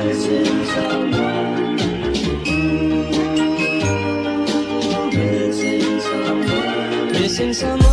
Missing someone. Missing someone. Missing someone.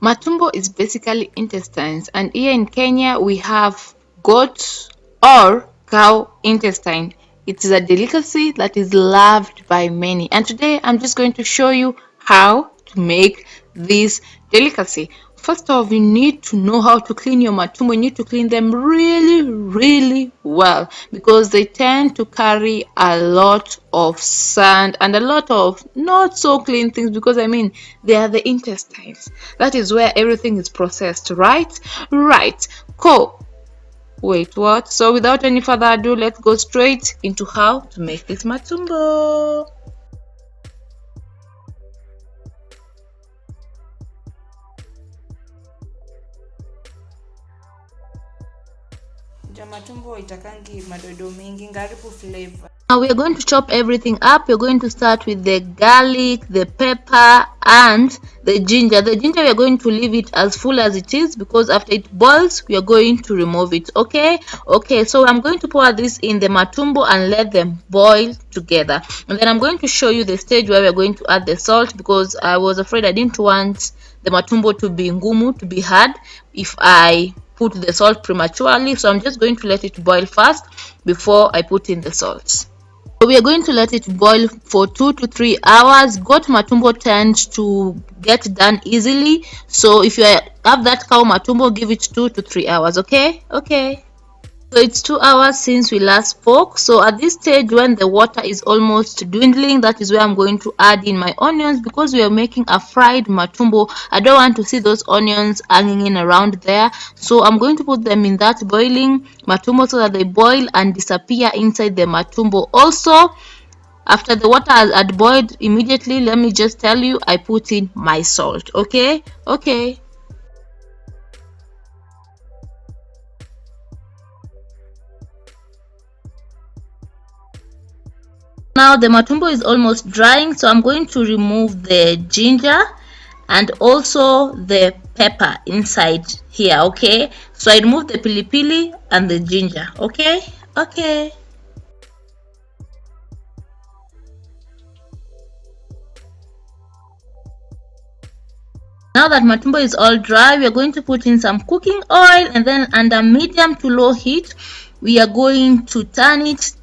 Matumbo is basically intestines, and here in Kenya we have goat or cow intestine. It is a delicacy that is loved by many, and today I'm just going to show you how to make this delicacy. First off, you need to know how to clean your matumbo. You need to clean them really well because they tend to carry a lot of sand and a lot of not so clean things, because I mean they are the intestines. That is where everything is processed, right? Right. Cool. Wait, what? So without any further ado, let's go straight into how to make this matumbo. Matumbo itakangi madodo mingi ngaribu flavor. Now we are going to chop everything up. We're going to start with the garlic, the pepper, and the ginger. The ginger, we are going to leave it as full as it is because after it boils, we are going to remove it. Okay? Okay, so I'm going to pour this in the matumbo and let them boil together. And then I'm going to show you the stage where we're going to add the salt, because I was afraid I didn't want the matumbo to be ngumu, to be hard, if I put the salt prematurely. So I'm just going to let it boil first before I put in the salt. So we are going to let it boil for 2 to 3 hours. Goat matumbo tends to get done easily, so if you have that cow matumbo, give it 2 to 3 hours. Okay? So it's 2 hours since we last spoke. So at this stage, when the water is almost dwindling, that is where I'm going to add in my onions, because we are making a fried matumbo. I don't want to see those onions hanging around there, so I'm going to put them in that boiling matumbo so that they boil and disappear inside the matumbo. Also, after the water had boiled, immediately, let me just tell you, I put in my salt. Okay. Now the matumbo is almost drying, so I'm going to remove the ginger and also the pepper inside here. Okay, so I remove the pilipili and the ginger. Okay. Now that matumbo is all dry, we are going to put in some cooking oil, and then under medium to low heat, we are going to turn it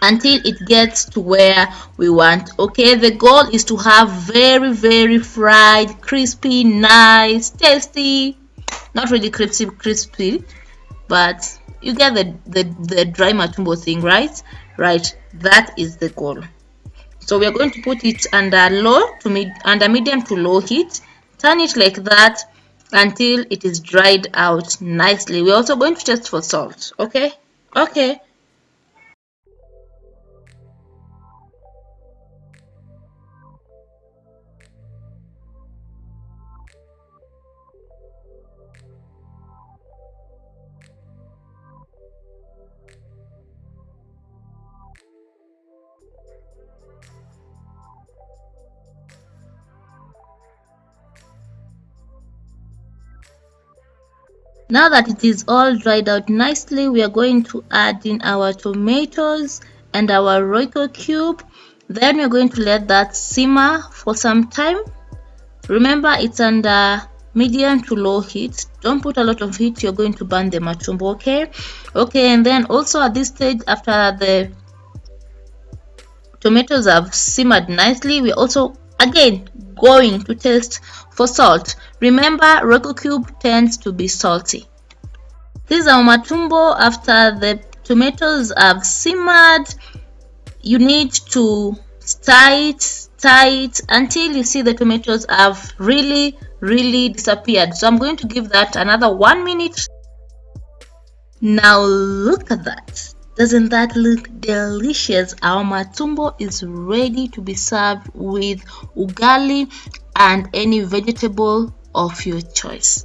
until it gets to where we want. Okay, the goal is to have very fried, crispy, nice, tasty, not really crispy, but you get the dry matumbo thing, right? That is the goal. So we are going to put it under medium to low heat, turn it like that until it is dried out nicely. We're also going to test for salt. Okay. Now that it is all dried out nicely, we are going to add in our tomatoes and our Royco cube. Then we're going to let that simmer for some time. Remember, it's under medium to low heat. Don't put a lot of heat, you're going to burn the matumbo. Okay, and then also at this stage, after the tomatoes have simmered nicely, we're also again going to taste for salt. Remember, Royco cube tends to be salty. This is our matumbo. After the tomatoes have simmered, you need to stir it until you see the tomatoes have really disappeared. So I'm going to give that another 1 minute. Now look at that. Doesn't that look delicious? Our matumbo is ready to be served with ugali and any vegetable of your choice.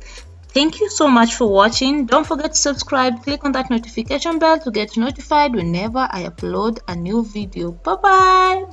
Thank you so much for watching. Don't forget to subscribe. Click on that notification bell to get notified whenever I upload a new video. Bye bye.